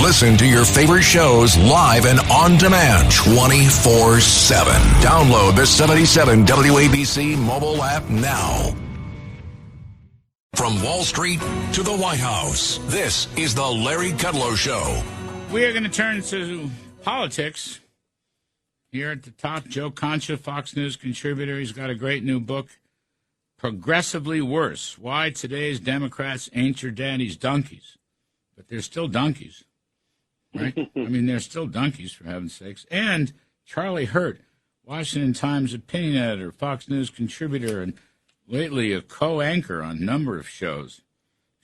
Listen to your favorite shows live and on demand 24/7. Download the 77 WABC mobile app now. From Wall Street to the White House, this is the Larry Kudlow Show. We are going to turn to politics. Here at the top, Joe Concha, Fox News contributor. He's got a great new book, Progressively Worse, Why Today's Democrats Ain't Your Daddy's Donkeys. But they're still donkeys, right? I mean, they're still donkeys, for heaven's sakes. And Charlie Hurt, Washington Times opinion editor, Fox News contributor, and lately a co-anchor on a number of shows.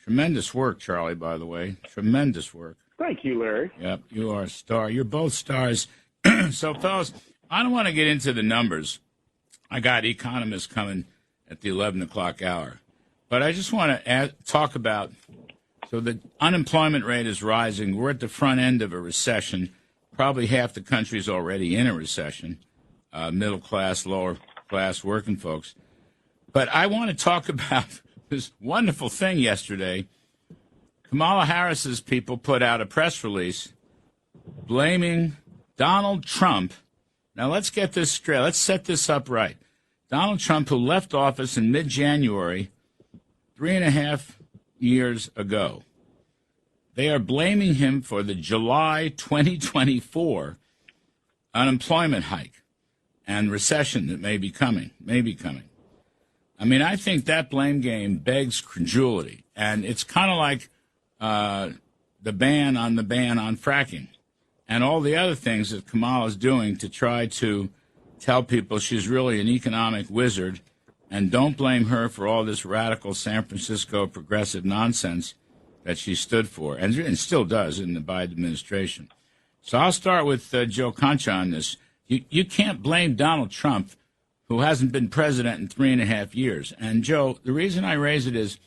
Tremendous work, Charlie, by the way. Tremendous work. Thank you, Larry. Yep, you are a star. You're both stars. So, fellas, I don't want to get into the numbers. I got economists coming at the 11 o'clock hour. But I just want to talk about, so the unemployment rate is rising. We're at the front end of a recession. Probably half the country's already in a recession, middle class, lower class, working folks. But I want to talk about this wonderful thing yesterday. Kamala Harris's people put out a press release blaming Donald Trump. Now, let's get this straight. Let's set this up right. Donald Trump, who left office in mid-January, 3.5 years ago. They are blaming him for the July 2024 unemployment hike and recession that may be coming. I mean, I think that blame game begs credulity. And it's kind of like the ban on fracking and all the other things that Kamala's doing to try to tell people she's really an economic wizard, and don't blame her for all this radical San Francisco progressive nonsense that she stood for, and still does in the Biden administration. So I'll start with Joe Concha on this. You can't blame Donald Trump, who hasn't been president in 3.5 years. And, Joe, the reason I raise it is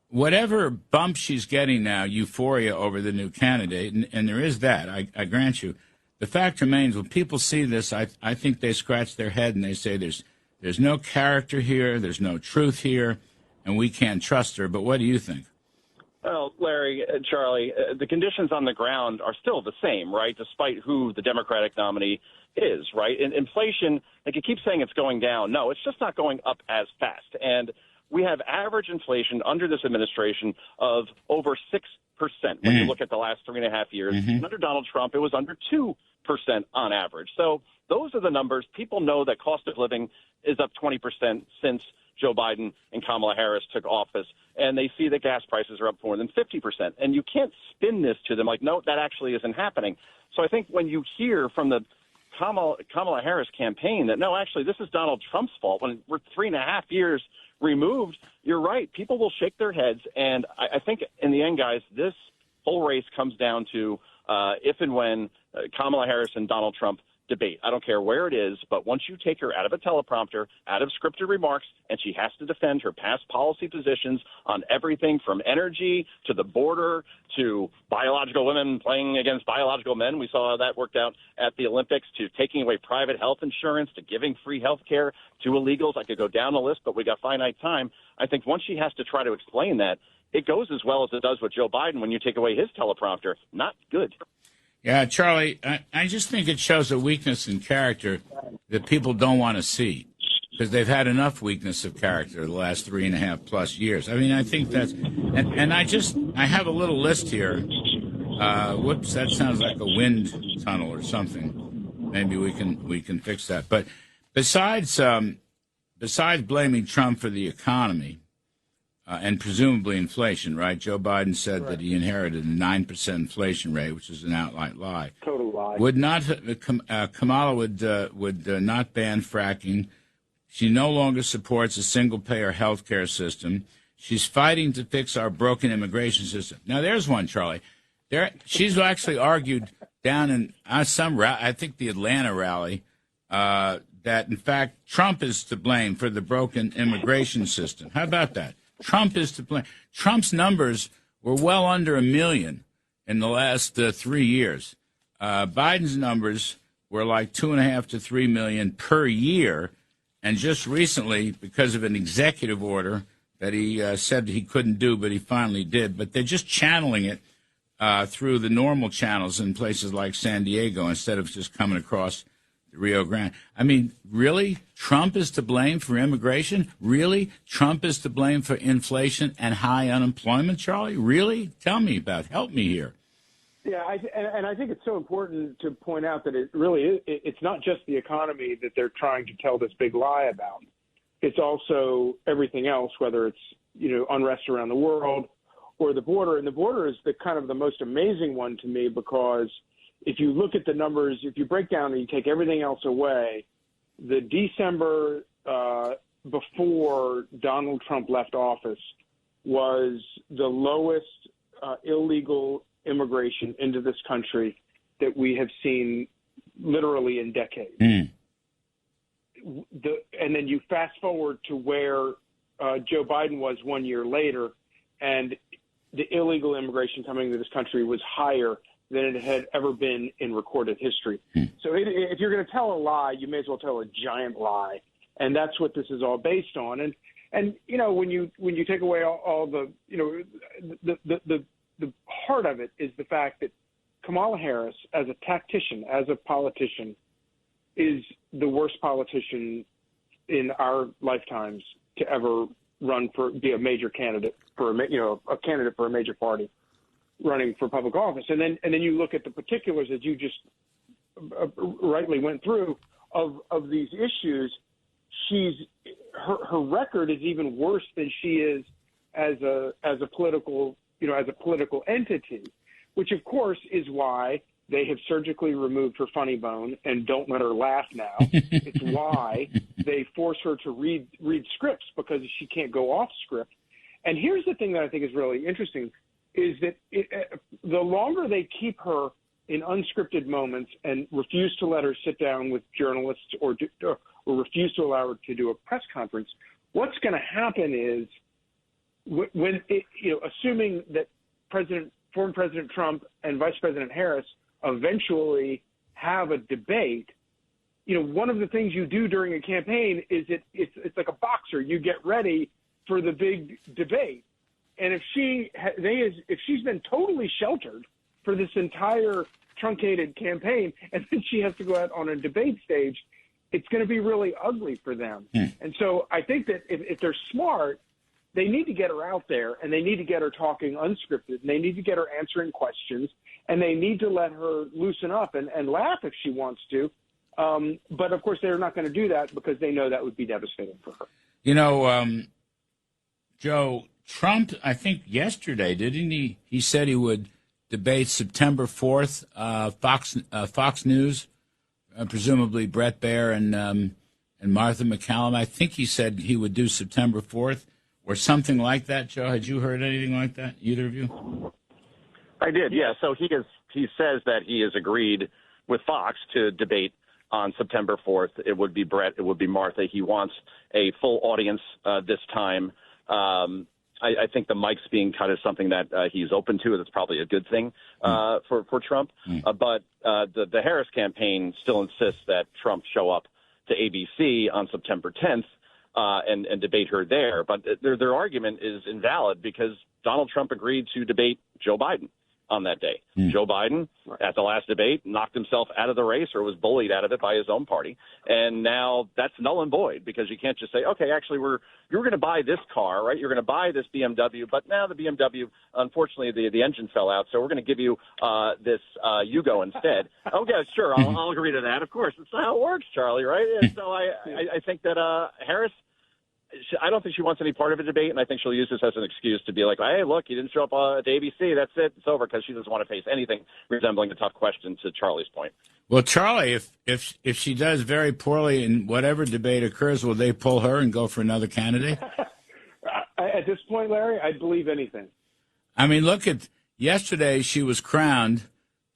whatever bump she's getting now, euphoria over the new candidate, and there is that, I grant you, the fact remains, when people see this, I think they scratch their head and they say there's no character here, there's no truth here, and we can't trust her. But what do you think? Well, Larry, Charlie, the conditions on the ground are still the same, right, despite who the Democratic nominee is, right? And inflation, like you keep saying it's going down. No, it's just not going up as fast. And we have average inflation under this administration of over 6% when you look at the last 3.5 years. And under Donald Trump, it was under 2% on average. So those are the numbers. People know that cost of living is up 20% since Joe Biden and Kamala Harris took office, and they see that gas prices are up more than 50%. And you can't spin this to them like, no, that actually isn't happening. So I think when you hear from the Kamala Harris campaign that, no, actually, this is Donald Trump's fault, when we're 3.5 years removed, you're right. People will shake their heads. And I think in the end, guys, this whole race comes down to if and when Kamala Harris and Donald Trump debate. I don't care where it is, but once you take her out of a teleprompter, out of scripted remarks, and she has to defend her past policy positions on everything from energy to the border to biological women playing against biological men. We saw how that worked out at the Olympics, to taking away private health insurance, to giving free health care to illegals. I could go down the list, but we got finite time. I think once she has to try to explain that, it goes as well as it does with Joe Biden when you take away his teleprompter. Not good. Yeah, Charlie, I just think it shows a weakness in character that people don't want to see, because they've had enough weakness of character the last 3.5 plus years. I mean, I think that's, and I have a little list here. Whoops, that sounds like a wind tunnel or something. Maybe we can fix that. But besides blaming Trump for the economy, and presumably inflation, right? Joe Biden said that he inherited a 9% inflation rate, which is an outright lie. Total lie. Kamala would not ban fracking. She no longer supports a single-payer health care system. She's fighting to fix our broken immigration system. Now, there's one, Charlie. She's actually argued down in I think the Atlanta rally, that, in fact, Trump is to blame for the broken immigration system. How about that? Trump is to blame. Trump's numbers were well under 1 million in the last 3 years. Biden's numbers were like 2.5 to 3 million per year. And just recently, because of an executive order that he said he couldn't do, but he finally did. But they're just channeling it through the normal channels in places like San Diego instead of just coming across the Rio Grande. I mean, really? Trump is to blame for immigration? Really? Trump is to blame for inflation and high unemployment, Charlie? Really? Tell me about it. Help me here. Yeah, and I think it's so important to point out that it really is, it's not just the economy that they're trying to tell this big lie about. It's also everything else, whether it's, unrest around the world or the border. And the border is the kind of the most amazing one to me, because if you look at the numbers, if you break down and you take everything else away, the December before Donald Trump left office was the lowest illegal immigration into this country that we have seen literally in decades. And then you fast forward to where Joe Biden was 1 year later, and the illegal immigration coming into this country was higher than it had ever been in recorded history. So if you're going to tell a lie, you may as well tell a giant lie. And that's what this is all based on. And when you take away all the, the heart of it is the fact that Kamala Harris, as a tactician, as a politician, is the worst politician in our lifetimes to ever be a major candidate for a candidate for a major party running for public office. And then you look at the particulars that you just rightly went through of these issues. Her record is even worse than she is as a political entity, which of course is why they have surgically removed her funny bone and don't let her laugh now. It's why they force her to read scripts, because she can't go off script. And here's the thing that I think is really interesting is that the longer they keep her in unscripted moments and refuse to let her sit down with journalists or refuse to allow her to do a press conference, what's going to happen is when assuming that former President Trump and Vice President Harris eventually have a debate, one of the things you do during a campaign is it's like a boxer. You get ready for the big debate. And if she's been totally sheltered for this entire truncated campaign, and then she has to go out on a debate stage, it's going to be really ugly for them. And so I think that if they're smart, they need to get her out there, and they need to get her talking unscripted, and they need to get her answering questions, and they need to let her loosen up and laugh if she wants to. But, of course, they're not going to do that because they know that would be devastating for her. Joe, Trump, I think yesterday, didn't he? He said he would debate September 4th, Fox News, presumably Brett Baer and Martha McCallum. I think he said he would do September 4th. Or something like that, Joe. Had you heard anything like that, either of you? I did, yeah. So he says that he has agreed with Fox to debate on September 4th. It would be Brett. It would be Martha. He wants a full audience this time. I think the mics being cut is something that he's open to. That's probably a good thing for Trump. But the Harris campaign still insists that Trump show up to ABC on September 10th. And debate her there. But their argument is invalid because Donald Trump agreed to debate Joe Biden on that day. Joe Biden, at the last debate, knocked himself out of the race or was bullied out of it by his own party. And now that's null and void because you can't just say, okay, actually, you're going to buy this car, right? You're going to buy this BMW, but now the BMW, unfortunately, the engine fell out, so we're going to give you this Yugo instead. Okay, sure, I'll agree to that. Of course, that's how it works, Charlie, right? And so I think that Harris, I don't think she wants any part of a debate, and I think she'll use this as an excuse to be like, hey, look, you didn't show up to ABC. That's it. It's over, because she doesn't want to face anything resembling a tough question, to Charlie's point. Well, Charlie, if she does very poorly in whatever debate occurs, will they pull her and go for another candidate? At this point, Larry, I'd believe anything. I mean, look at yesterday. She was crowned.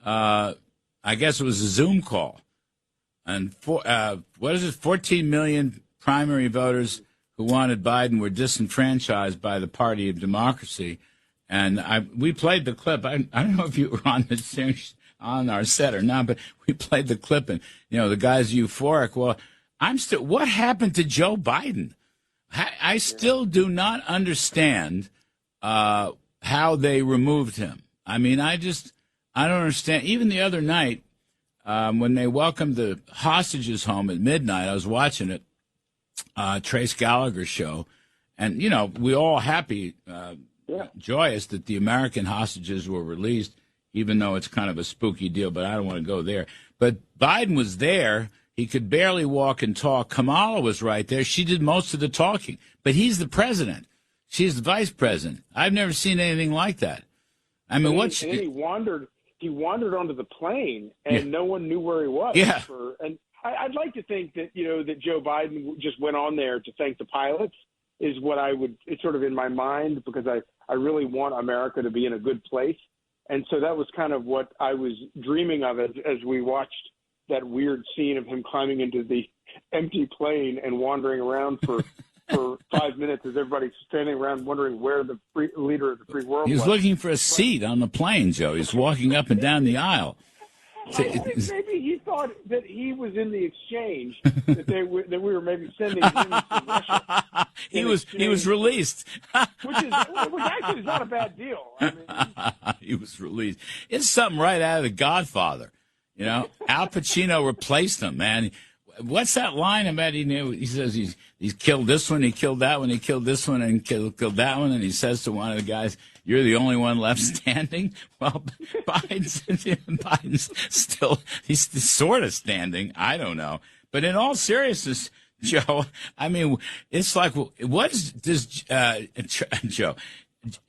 I guess it was a Zoom call. And 14 million primary voters who wanted Biden were disenfranchised by the Party of Democracy. And we played the clip. I don't know if you were on our set or not, but we played the clip, and the guy's euphoric. Well, what happened to Joe Biden? I still do not understand how they removed him. I mean, I don't understand. Even the other night, when they welcomed the hostages home at midnight, I was watching it, Trace Gallagher's show, and, you know, we all happy, joyous that the American hostages were released, even though it's kind of a spooky deal, but I don't want to go there. But Biden was there. He could barely walk and talk. Kamala was right there. She did most of the talking. But he's the president. She's the vice president. I've never seen anything like that. I mean, and then he wandered onto the plane, and no one knew where he was. Yeah. And I'd like to think that, you know, that Joe Biden just went on there to thank the pilots is what it's sort of in my mind, because I really want America to be in a good place. And so that was kind of what I was dreaming of as we watched that weird scene of him climbing into the empty plane and wandering around for 5 minutes as everybody's standing around wondering where the leader of the free world was. He was looking for a seat on the plane, Joe. He's walking up and down the aisle. I think maybe he thought that he was in the exchange, that we were maybe sending him to Russia. He was released. which actually is not a bad deal. I mean, he was released. It's something right out of The Godfather. You know, Al Pacino replaced him, man. What's that line about? He says he's killed this one, he killed that one, he killed this one, and killed that one, and he says to one of the guys, "You're the only one left standing." Well, Biden's still, he's sort of standing. I don't know, but in all seriousness, Joe, I mean, it's like, what is this,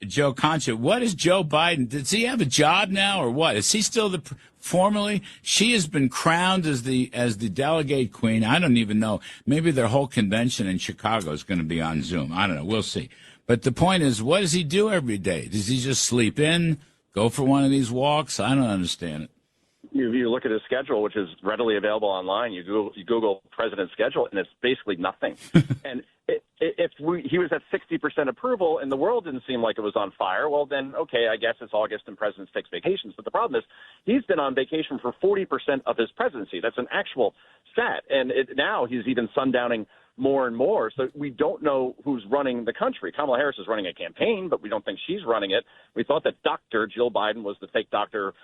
Joe Concha? What is Joe Biden? Does he have a job now, or what? Is he still formally? She has been crowned as the delegate queen. I don't even know. Maybe their whole convention in Chicago is going to be on Zoom. I don't know. We'll see. But the point is, what does he do every day? Does he just sleep in, go for one of these walks? I don't understand it. You look at his schedule, which is readily available online. You Google president's schedule, and it's basically nothing. And if he was at 60% approval and the world didn't seem like it was on fire, well, then, okay, I guess it's August and presidents take vacations. But the problem is he's been on vacation for 40% of his presidency. That's an actual stat. And now he's even sundowning more and more. So we don't know who's running the country. Kamala Harris is running a campaign, but we don't think she's running it. We thought that Dr. Jill Biden was the fake doctor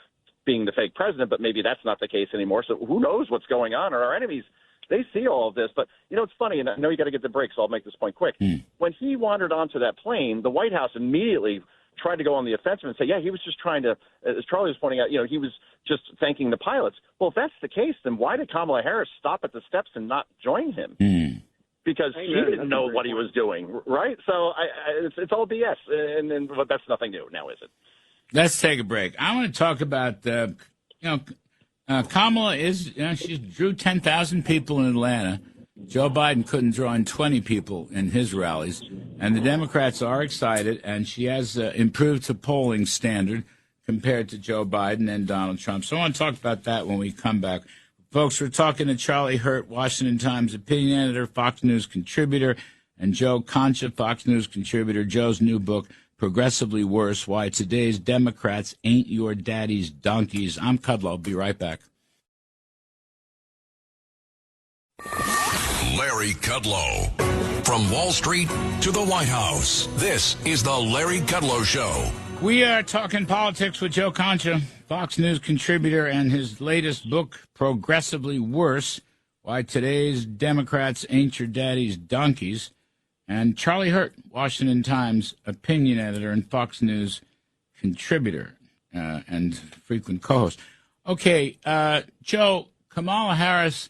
being the fake president, but maybe that's not the case anymore. So who knows what's going on? Or our enemies, they see all of this. But, you know, it's funny, and I know you got to get the break, so I'll make this point quick. When he wandered onto that plane, the White House immediately tried to go on the offensive and say, yeah, he was just trying to, as Charlie was pointing out, you know, he was just thanking the pilots. Well, if that's the case, then why did Kamala Harris stop at the steps and not join him? Because she didn't know what he was doing, right? So it's all BS, and that's nothing new now, is it? Let's take a break. I want to talk about, Kamala she drew 10,000 people in Atlanta. Joe Biden couldn't draw in 20 people in his rallies. And the Democrats are excited, and she has improved to polling standard compared to Joe Biden and Donald Trump. So I want to talk about that when we come back. Folks, we're talking to Charlie Hurt, Washington Times opinion editor, Fox News contributor, and Joe Concha, Fox News contributor. Joe's new book, Progressively Worse, Why Today's Democrats Ain't Your Daddy's Donkeys. I'm Kudlow. I'll be right back. Larry Kudlow. From Wall Street to the White House, this is the Larry Kudlow Show. We are talking politics with Joe Concha, Fox News contributor, and his latest book, Progressively Worse, Why Today's Democrats Ain't Your Daddy's Donkeys. And Charlie Hurt, Washington Times opinion editor and Fox News contributor and frequent co-host. Okay, Joe, Kamala Harris,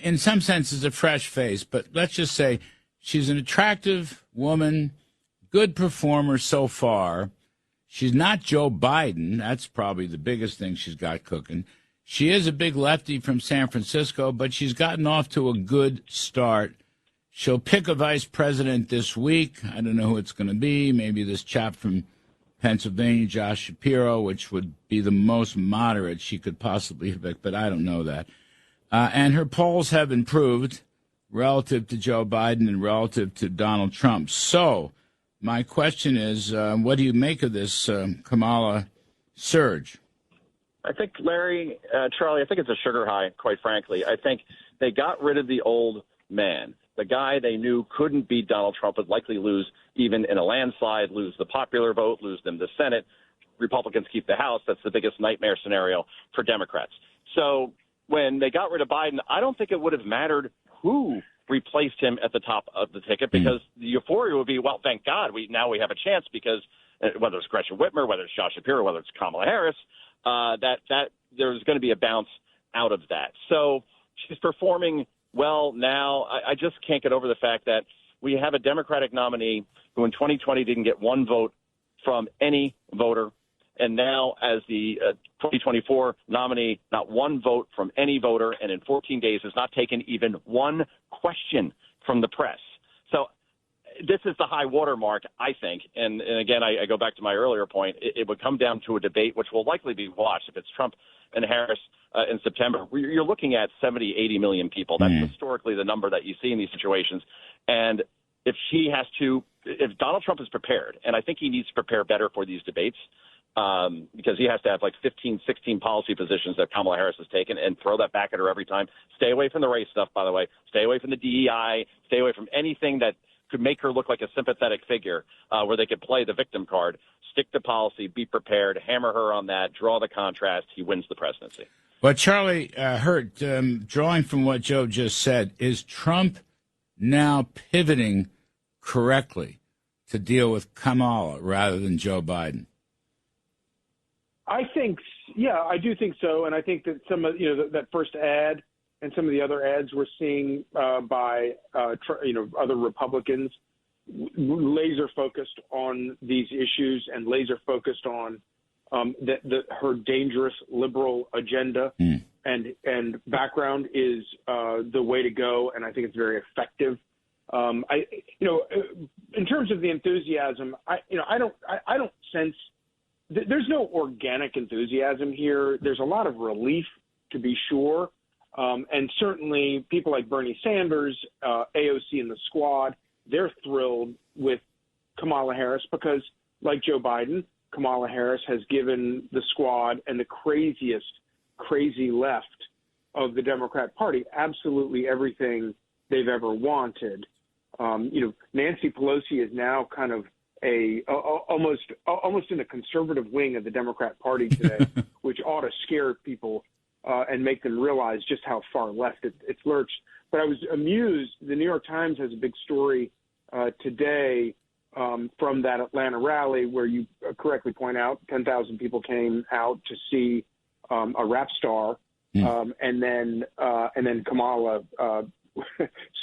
in some sense, is a fresh face, but let's just say she's an attractive woman, good performer so far. She's not Joe Biden. That's probably the biggest thing she's got cooking. She is a big lefty from San Francisco, but she's gotten off to a good start. She'll pick a vice president this week. I don't know who it's going to be. Maybe this chap from Pennsylvania, Josh Shapiro, which would be the most moderate she could possibly pick, but I don't know that. And her polls have improved relative to Joe Biden and relative to Donald Trump. So my question is, what do you make of this Kamala surge? I think, Larry, Charlie, I think it's a sugar high, quite frankly. I think they got rid of the old man. The guy they knew couldn't beat Donald Trump, would likely lose even in a landslide, lose the popular vote, lose them the Senate, Republicans keep the House, that's the biggest nightmare scenario for Democrats. So when they got rid of Biden, I don't think it would have mattered who replaced him at the top of the ticket, because the euphoria would be, well, thank God we have a chance, because whether it's Gretchen Whitmer, whether it's Josh Shapiro, whether it's Kamala Harris, that there's going to be a bounce out of that. So she's performing well now. I just can't get over the fact that we have a Democratic nominee who in 2020 didn't get one vote from any voter, and now as the 2024 nominee, not one vote from any voter, and in 14 days has not taken even one question from the press. So this is the high water mark, I think. And again, I go back to my earlier point. It would come down to a debate, which will likely be watched. If it's Trump and Harris in September, you're looking at 70, 80 million people. That's historically the number that you see in these situations. And if Donald Trump is prepared, and I think he needs to prepare better for these debates, because he has to have like 15, 16 policy positions that Kamala Harris has taken and throw that back at her every time. Stay away from the race stuff, by the way. Stay away from the DEI. Stay away from anything that could make her look like a sympathetic figure where they could play the victim card. Stick to policy, be prepared, hammer her on that, draw the contrast. He wins the presidency. Well, Charlie Hurt, drawing from what Joe just said, is Trump now pivoting correctly to deal with Kamala rather than Joe Biden? I do think so. And I think that some of, that first ad and some of the other ads we're seeing by, other Republicans laser focused on these issues and laser focused on her dangerous liberal agenda and background is the way to go. And I think it's very effective. In terms of the enthusiasm, I don't sense there's no organic enthusiasm here. There's a lot of relief, to be sure. And certainly people like Bernie Sanders, AOC and the squad, they're thrilled with Kamala Harris because, like Joe Biden, Kamala Harris has given the squad and the crazy left of the Democrat Party absolutely everything they've ever wanted. Nancy Pelosi is now kind of almost in the conservative wing of the Democrat Party today, which ought to scare people and make them realize just how far left it's lurched. But I was amused. The New York Times has a big story today from that Atlanta rally where you correctly point out 10,000 people came out to see a rap star, and then Kamala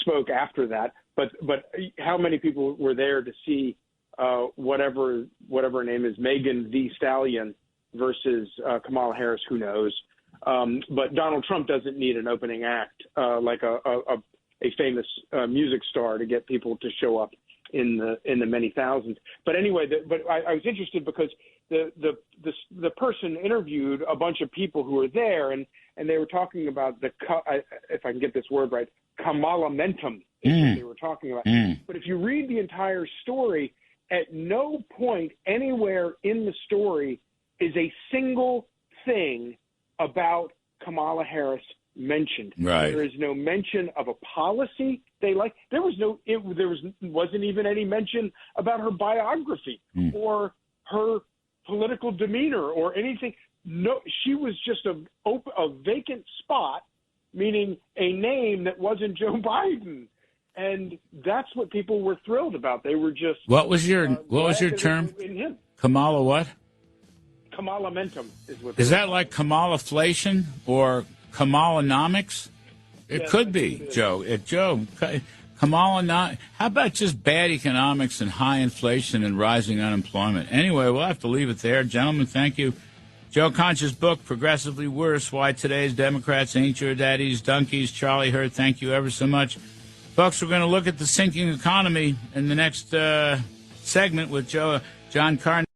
spoke after that. But how many people were there to see whatever her name is, Megan Thee Stallion versus Kamala Harris? Who knows? But Donald Trump doesn't need an opening act like a famous music star to get people to show up in the many thousands. But anyway, I was interested because the person interviewed a bunch of people who were there, and they were talking about if I can get this word right, Kamala-mentum is what they were talking about. But if you read the entire story, at no point anywhere in the story is a single thing about Kamala Harris mentioned. Right. There is no mention of a policy they like. There wasn't even any mention about her biography or her political demeanor or anything. No, she was just a vacant spot, meaning a name that wasn't Joe Biden. And that's what people were thrilled about. They were just what was your term? In him. Kamala what? Kamala-mentum is what. Is that like Kamalaflation or Kamalanomics? It could be, Joe. Kamala. How about just bad economics and high inflation and rising unemployment? Anyway, we'll have to leave it there, gentlemen. Thank you. Joe Concha's book, Progressively Worse: Why Today's Democrats Ain't Your Daddy's Donkeys. Charlie Hurt, thank you ever so much. Folks, we're going to look at the sinking economy in the next segment with John Carney.